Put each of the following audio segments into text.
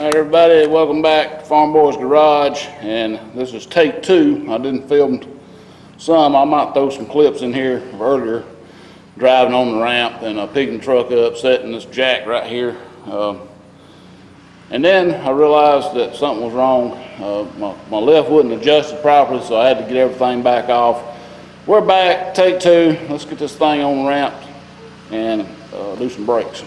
Alright everybody, welcome back to Farmboy's Garage, and this is take 2. I didn't film some. I might throw some clips in here of earlier driving on the ramp and picking the truck up, setting this jack right here. And then I realized that something was wrong. My lift wasn't adjusted properly, so I had to get everything back off. We're back, take 2. Let's get this thing on the ramp and do some brakes.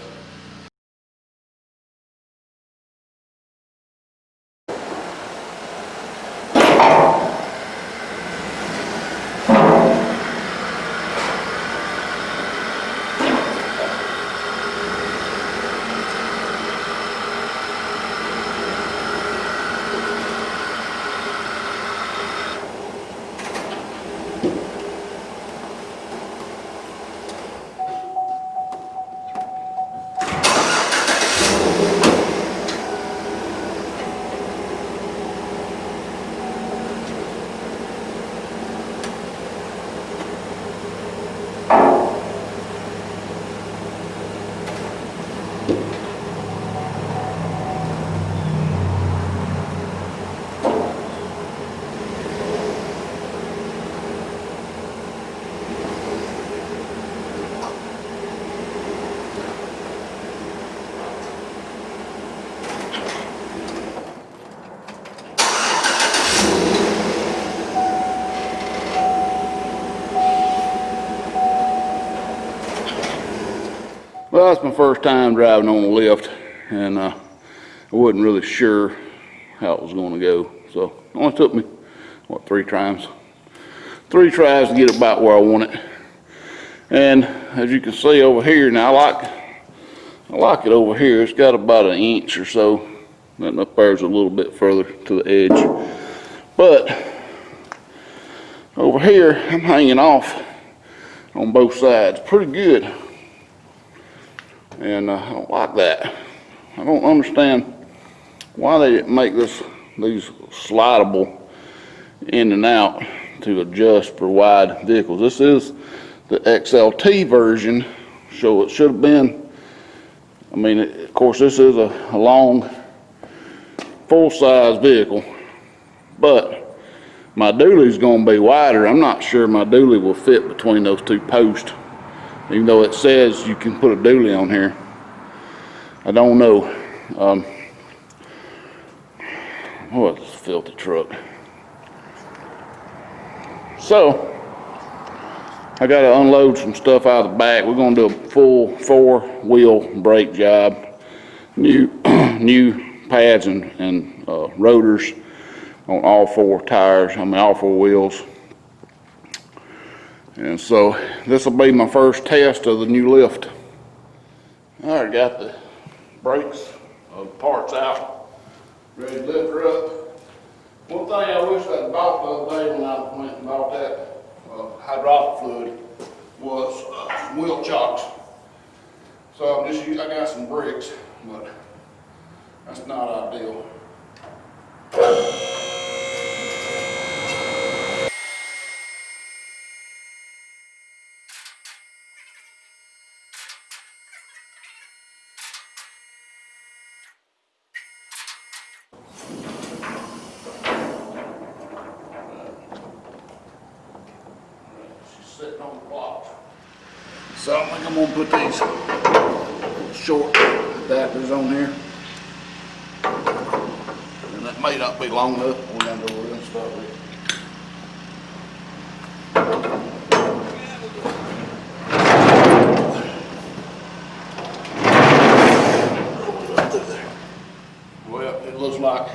Well, it's my first time driving on a lift, and I wasn't really sure how it was going to go. So it only took me, what, 3 tries? 3 tries to get it about where I want it. And as you can see over here, now I like it over here. It's got about 1 inch or so. That up there's a little bit further to the edge. But over here, I'm hanging off on both sides pretty good. And I don't like that. I don't understand why they didn't make these slidable in and out to adjust for wide vehicles. This is the XLT version, so it should have been, I mean, of course this is a long, full-size vehicle, but my dually is going to be wider. I'm not sure my dually will fit between those 2 posts. Even though it says you can put a dually on here, I don't know. Oh, it's a filthy truck. So, I got to unload some stuff out of the back. We're going to do a full 4-wheel brake job. New pads and rotors on all 4 tires. I mean, all 4 wheels. And so this will be my first test of the new lift. I already got the brakes parts out, ready to lift her up. One thing I wish I'd bought the other day when I went and bought that hydraulic fluid was some wheel chocks. So I got some bricks, but that's not ideal. Sitting on the block. So I think I'm gonna put these short adapters on here. And that may not be long enough. We're gonna go over and start with. Well, it looks like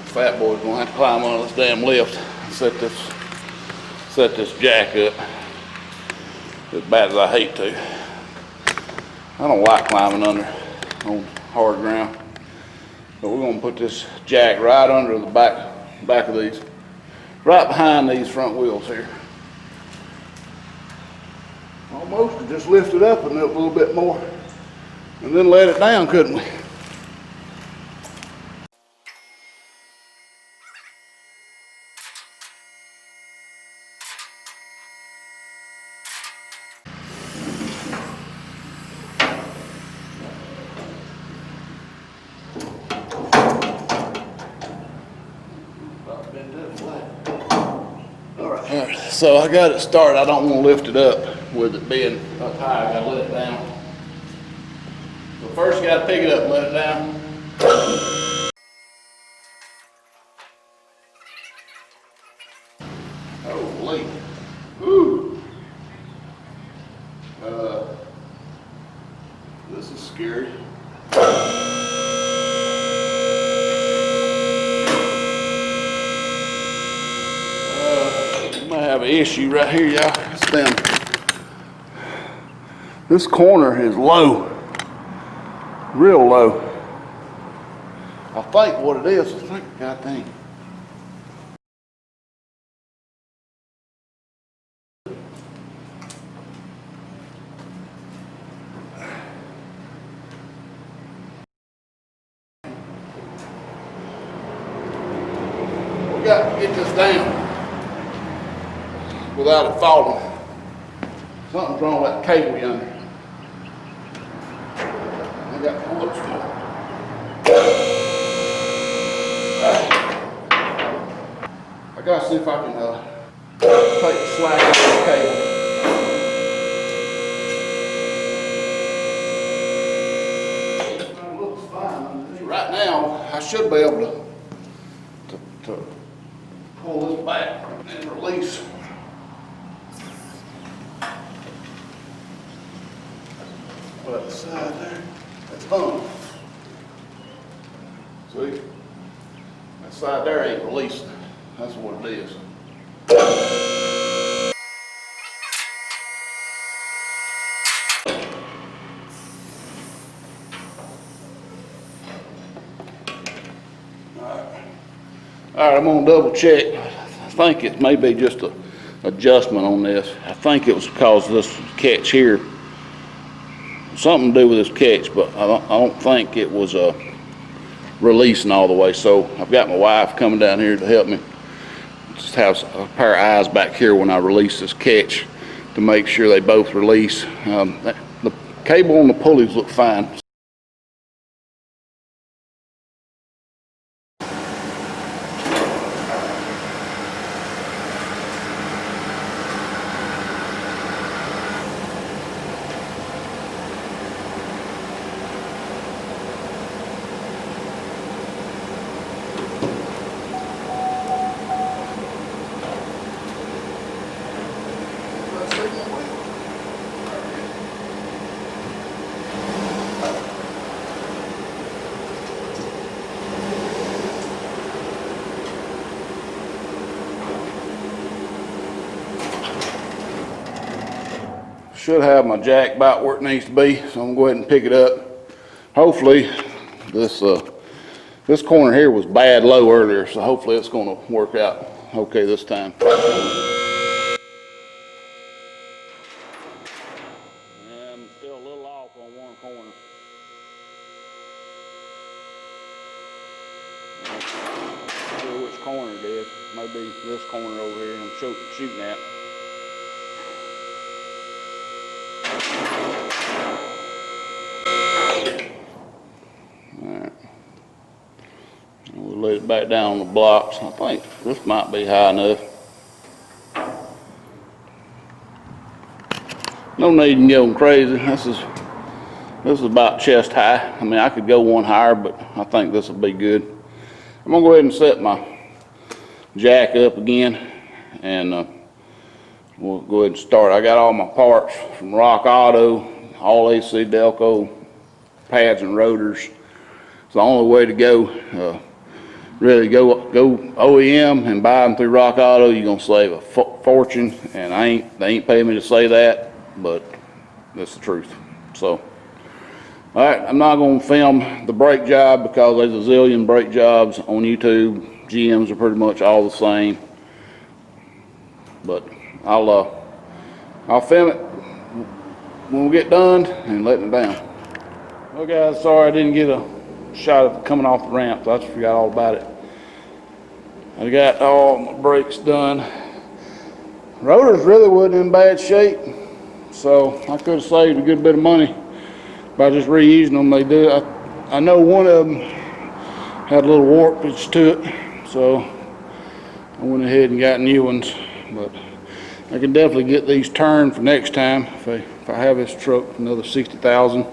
Fat Boy's gonna have to climb on this damn lift and set this jack up as bad as I hate to. I don't like climbing under on hard ground, but we're gonna put this jack right under the back of these, right behind these front wheels here. Almost to just lift it up a little bit more and then let it down, couldn't we? Alright, so I got it started. I don't want to lift it up with it being up high. I gotta let it down. So first you gotta pick it up and let it down. Holy. Woo. This is scary. I have an issue right here, y'all. It's down. This corner is low, real low. I think what it is, God dang. We got to get this down without it falling. Something's wrong with that cable yonder. I got to pull it small. I got to see if I can take the slack out of the cable. It looks fine. Right now, I should be able to pull this back and release. But the side there, that's hung. See? That side there ain't releasing. That's what it is. All right, I'm gonna double check. I think it may be just an adjustment on this. I think it was because of this catch here. Something to do with this catch, but I don't think it was releasing all the way. So I've got my wife coming down here to help me. Just have a pair of eyes back here when I release this catch to make sure they both release. The cable on the pulleys look fine. Should have my jack about where it needs to be, so I'm gonna go ahead and pick it up. Hopefully, this corner here was bad low earlier, so hopefully it's gonna work out okay this time. And I'm still a little off on one corner. I'm not sure which corner it is. Maybe this corner over here I'm shooting at. Alright. We'll let it back down on the blocks. I think this might be high enough. No need in going crazy. This is about chest high. I mean, I could go one higher, but I think this will be good. I'm gonna go ahead and set my jack up again, and we'll go ahead and start. I got all my parts from Rock Auto, all AC Delco, pads and rotors. It's the only way to go. Really go OEM and buy them through Rock Auto. You're gonna save a fortune, and they ain't paying me to say that, but that's the truth. So, all right, I'm not gonna film the brake job because there's a zillion brake jobs on YouTube. GMs are pretty much all the same, but I'll film it when we get done and let it down. Well guys, sorry I didn't get a shot of it coming off the ramp, so I just forgot all about it. I got all my brakes done. Rotors really wasn't in bad shape, so I could have saved a good bit of money by just reusing them. They do. I know one of them had a little warpage to it, so I went ahead and got new ones, but I can definitely get these turned for next time if I have this truck for another 60,000.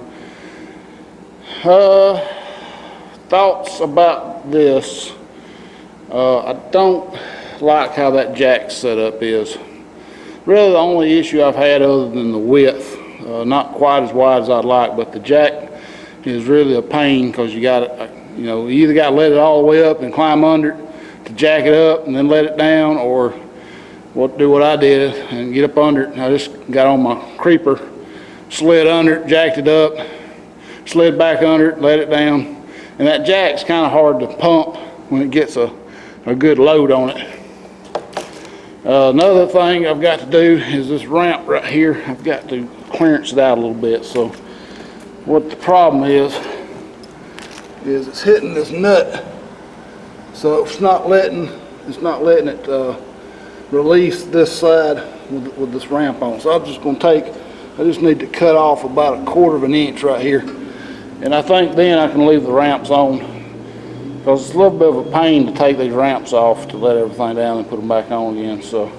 Thoughts about this. I don't like how that jack setup is. Really the only issue I've had other than the width, not quite as wide as I'd like, but the jack is really a pain because you you either got to let it all the way up and climb under it to jack it up and then let it down, or do what I did and get up under it. I just got on my creeper, slid under it, jacked it up, slid back under it, let it down. And that jack's kind of hard to pump when it gets a good load on it. Another thing I've got to do is this ramp right here. I've got to clearance it out a little bit. So what the problem is it's hitting this nut, so it's not letting it release this side with this ramp on. So I'm just going to I just need to cut off about 1/4 of an inch right here, and I think then I can leave the ramps on, because it's a little bit of a pain to take these ramps off to let everything down and put them back on again. So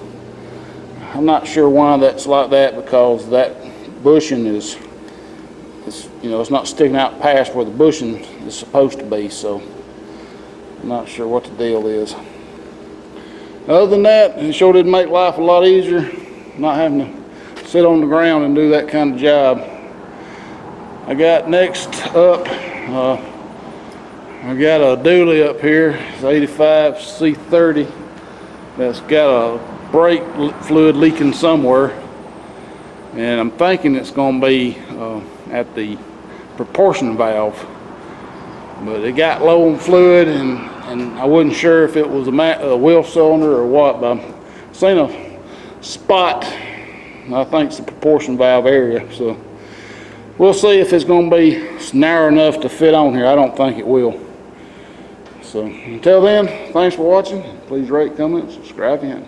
I'm not sure why that's like that, because that bushing is it's not sticking out past where the bushing is supposed to be. So I'm not sure what the deal is. Other than that, it sure did make life a lot easier, not having to sit on the ground and do that kind of job. I got next up, I got a dually up here. It's 85 C30 that's got a brake fluid leaking somewhere, and I'm thinking it's going to be at the proportion valve, but it got low on fluid, and I wasn't sure if it was a wheel cylinder or what, but I've seen a spot, I think it's the proportion valve area. So we'll see if it's going to be narrow enough to fit on here. I don't think it will. So until then, thanks for watching. Please rate, comment, subscribe, and